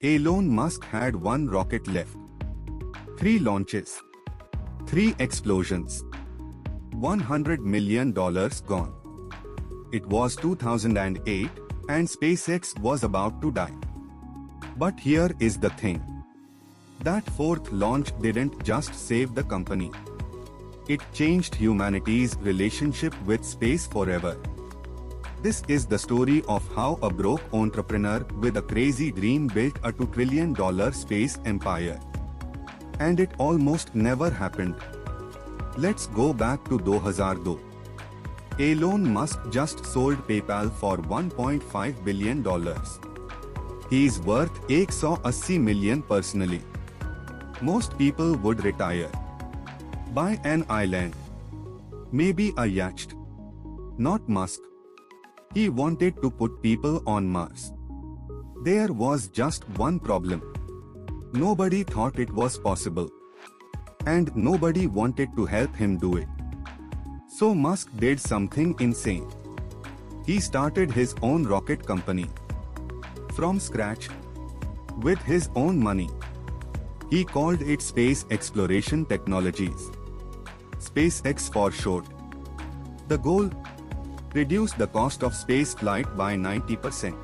Elon Musk had one rocket left. 3 launches. 3 explosions. $100 million gone. It was 2008 and SpaceX was about to die. But here is the thing. That 4th launch didn't just save the company. It changed humanity's relationship with space forever. This is the story of how a broke entrepreneur with a crazy dream built a $2 trillion space empire. And it almost never happened. Let's go back to 2002. Elon Musk just sold PayPal for $1.5 billion. He's worth $180 million personally. Most people would retire. Buy an island. Maybe a yacht. Not Musk. He wanted to put people on Mars. There was just one problem. Nobody thought it was possible. And nobody wanted to help him do it. So Musk did something insane. He started his own rocket company. From scratch. With his own money. He called it Space Exploration Technologies. SpaceX for short. The goal? Reduce the cost of space flight by 90%.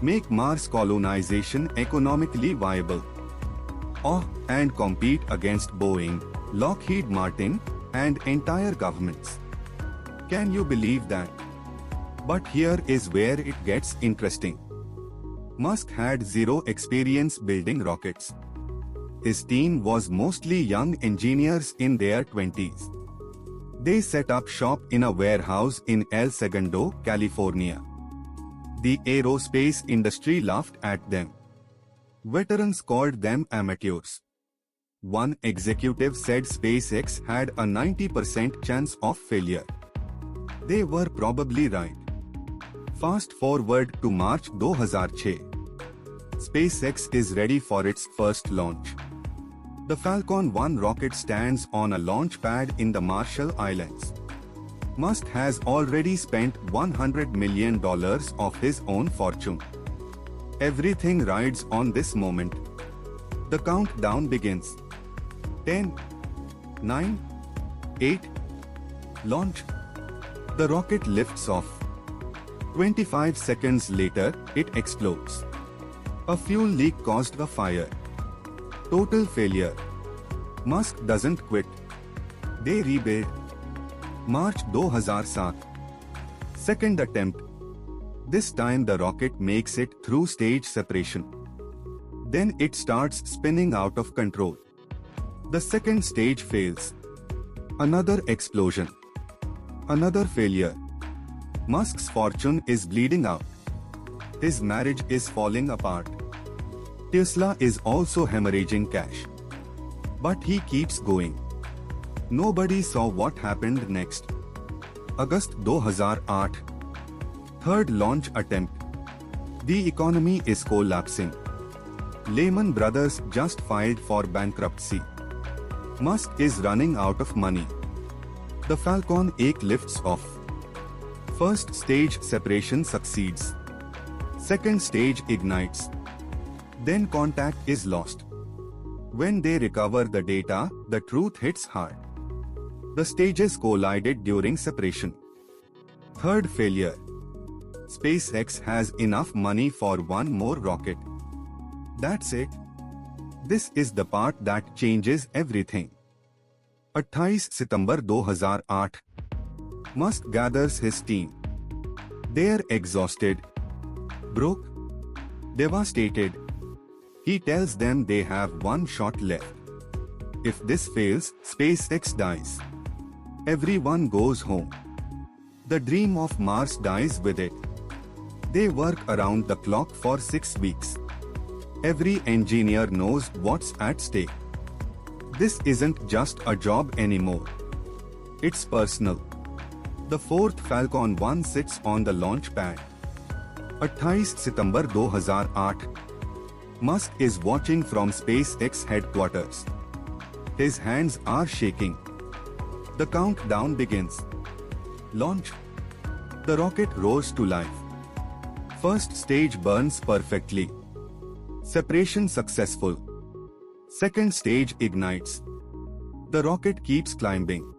Make Mars colonization economically viable. And compete against Boeing, Lockheed Martin, and entire governments. Can you believe that? But here is where it gets interesting. Musk had zero experience building rockets. His team was mostly young engineers in their 20s. They set up shop in a warehouse in El Segundo, California. The aerospace industry laughed at them. Veterans called them amateurs. One executive said SpaceX had a 90% chance of failure. They were probably right. Fast forward to March 2006. SpaceX is ready for its first launch. The Falcon 1 rocket stands on a launch pad in the Marshall Islands. Musk has already spent $100 million of his own fortune. Everything rides on this moment. The countdown begins. 10, 9, 8, launch. The rocket lifts off. 25 seconds later, it explodes. A fuel leak caused a fire. Total failure. Musk doesn't quit. They rebuild. March 2007. Second attempt. This time the rocket makes it through stage separation. Then it starts spinning out of control. The second stage fails. Another explosion. Another failure. Musk's fortune is bleeding out. His marriage is falling apart. Tesla is also hemorrhaging cash. But he keeps going. Nobody saw what happened next. August 2008. Third launch attempt. The economy is collapsing. Lehman Brothers just filed for bankruptcy. Musk is running out of money. The Falcon 8 lifts off. First stage separation succeeds. Second stage ignites. Then contact is lost. When they recover the data, the truth hits hard. The stages collided during separation. Third failure. SpaceX has enough money for one more rocket. That's it. This is the part that changes everything. 28 September 2008. Musk gathers his team. They're exhausted, broke, devastated. He tells them they have one shot left. If this fails, SpaceX dies. Everyone goes home. The dream of Mars dies with it. They work around the clock for 6 weeks. Every engineer knows what's at stake. This isn't just a job anymore. It's personal. The 4th Falcon 1 sits on the launch pad. 28 September 2008. Musk is watching from SpaceX headquarters. His hands are shaking. The countdown begins. Launch. The rocket rose to life. First stage burns perfectly. Separation successful. Second stage ignites. The rocket keeps climbing.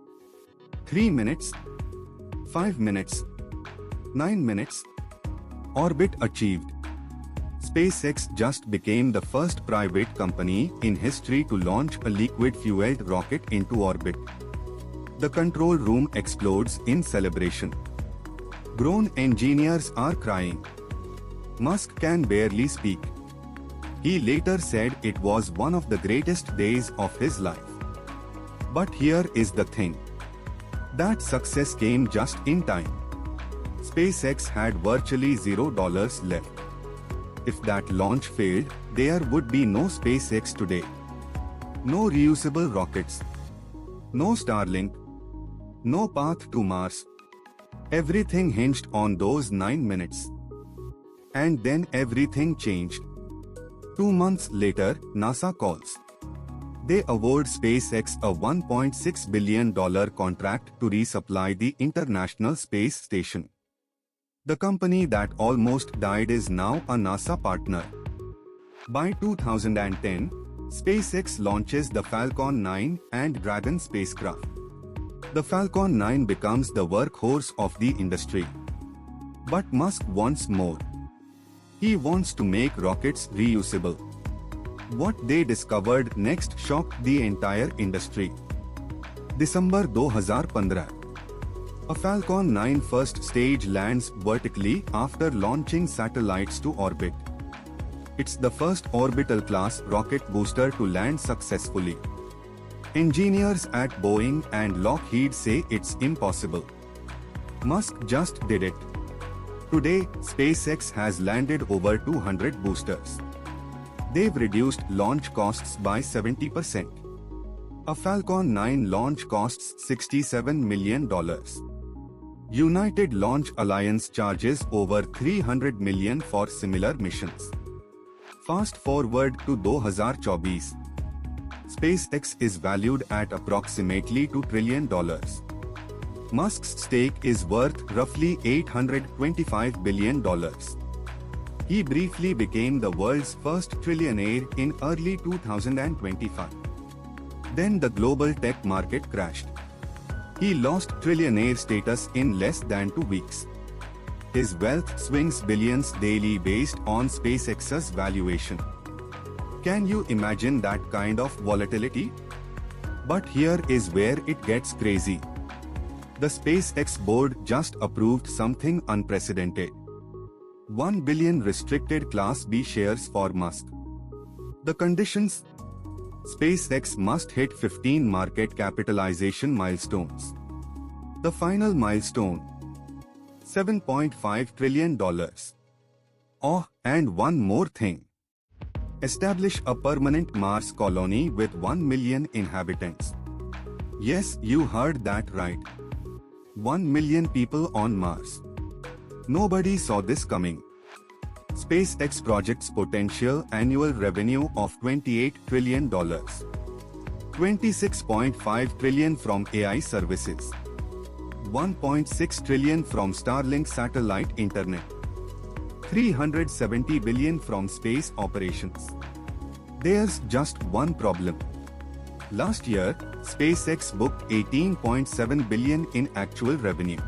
3 minutes. 5 minutes. 9 minutes. Orbit achieved. SpaceX just became the first private company in history to launch a liquid-fueled rocket into orbit. The control room explodes in celebration. Grown engineers are crying. Musk can barely speak. He later said it was one of the greatest days of his life. But here is the thing. That success came just in time. SpaceX had virtually $0 left. If that launch failed, there would be no SpaceX today. No reusable rockets. No Starlink. No path to Mars. Everything hinged on those 9 minutes. And then everything changed. 2 months later, NASA calls. They award SpaceX a $1.6 billion contract to resupply the International Space Station. The company that almost died is now a NASA partner. By 2010, SpaceX launches the Falcon 9 and Dragon spacecraft. The Falcon 9 becomes the workhorse of the industry. But Musk wants more. He wants to make rockets reusable. What they discovered next shocked the entire industry. December 2015. A Falcon 9 first stage lands vertically after launching satellites to orbit. It's the first orbital class rocket booster to land successfully. Engineers at Boeing and Lockheed say it's impossible. Musk just did it. Today, SpaceX has landed over 200 boosters. They've reduced launch costs by 70%. A Falcon 9 launch costs $67 million. United Launch Alliance charges over $300 million for similar missions. Fast forward to 2024. SpaceX is valued at approximately $2 trillion. Musk's stake is worth roughly $825 billion. He briefly became the world's first trillionaire in early 2025. Then the global tech market crashed. He lost trillionaire status in less than 2 weeks. His wealth swings billions daily based on SpaceX's valuation. Can you imagine that kind of volatility? But here is where it gets crazy. The SpaceX board just approved something unprecedented. 1 billion restricted Class B shares for Musk. The conditions? SpaceX must hit 15 market capitalization milestones. The final milestone? $7.5 trillion. Oh, and one more thing. Establish a permanent Mars colony with 1 million inhabitants. Yes, you heard that right. 1 million people on Mars. Nobody saw this coming. SpaceX projects potential annual revenue of $28 trillion. $26.5 trillion from AI services. $1.6 trillion from Starlink satellite internet. $370 billion from space operations. There's just one problem. Last year, SpaceX booked $18.7 billion in actual revenue.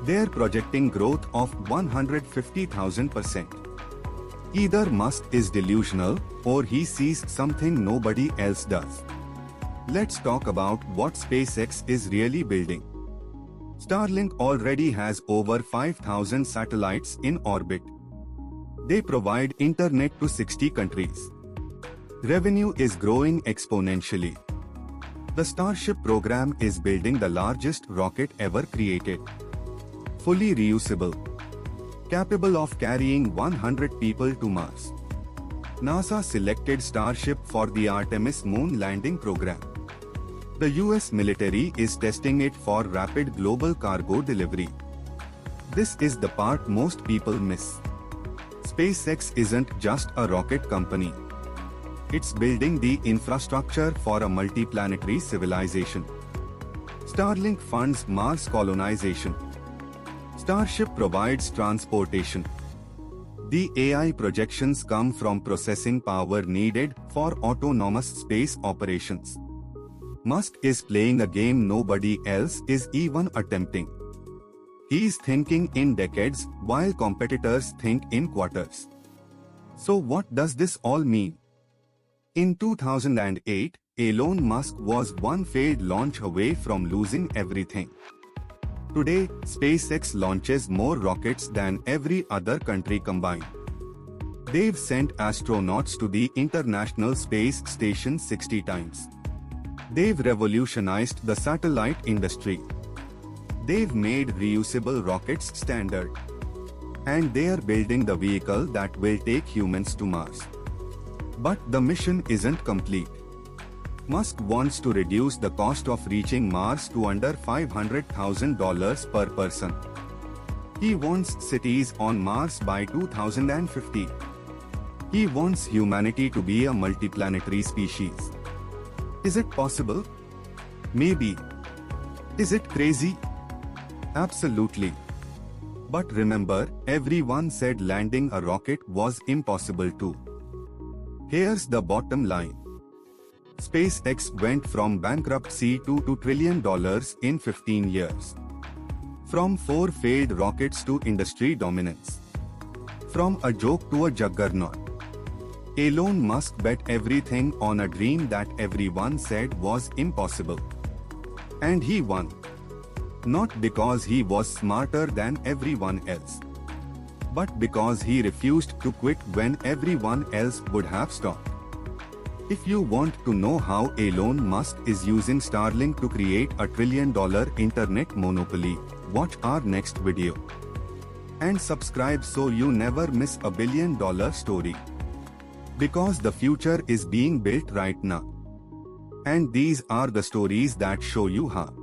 They're projecting growth of 150,000%. Either Musk is delusional, or he sees something nobody else does. Let's talk about what SpaceX is really building. Starlink already has over 5,000 satellites in orbit. They provide internet to 60 countries. Revenue is growing exponentially. The Starship program is building the largest rocket ever created. Fully reusable. Capable of carrying 100 people to Mars. NASA selected Starship for the Artemis moon landing program. The US military is testing it for rapid global cargo delivery. This is the part most people miss. SpaceX isn't just a rocket company. It's building the infrastructure for a multi-planetary civilization. Starlink funds Mars colonization. Starship provides transportation. The AI projections come from processing power needed for autonomous space operations. Musk is playing a game nobody else is even attempting. He's thinking in decades while competitors think in quarters. So what does this all mean? In 2008, Elon Musk was one failed launch away from losing everything. Today, SpaceX launches more rockets than every other country combined. They've sent astronauts to the International Space Station 60 times. They've revolutionized the satellite industry. They've made reusable rockets standard. And they are building the vehicle that will take humans to Mars. But the mission isn't complete. Musk wants to reduce the cost of reaching Mars to under $500,000 per person. He wants cities on Mars by 2050. He wants humanity to be a multiplanetary species. Is it possible? Maybe. Is it crazy? Absolutely. But remember, everyone said landing a rocket was impossible too. Here's the bottom line. SpaceX went from bankruptcy to $2 trillion in 15 years. From 4 failed rockets to industry dominance. From a joke to a juggernaut. Elon Musk bet everything on a dream that everyone said was impossible. And he won. Not because he was smarter than everyone else, but because he refused to quit when everyone else would have stopped. If you want to know how Elon Musk is using Starlink to create a $1 trillion internet monopoly, watch our next video. And subscribe so you never miss a $1 billion story. Because the future is being built right now. And these are the stories that show you how.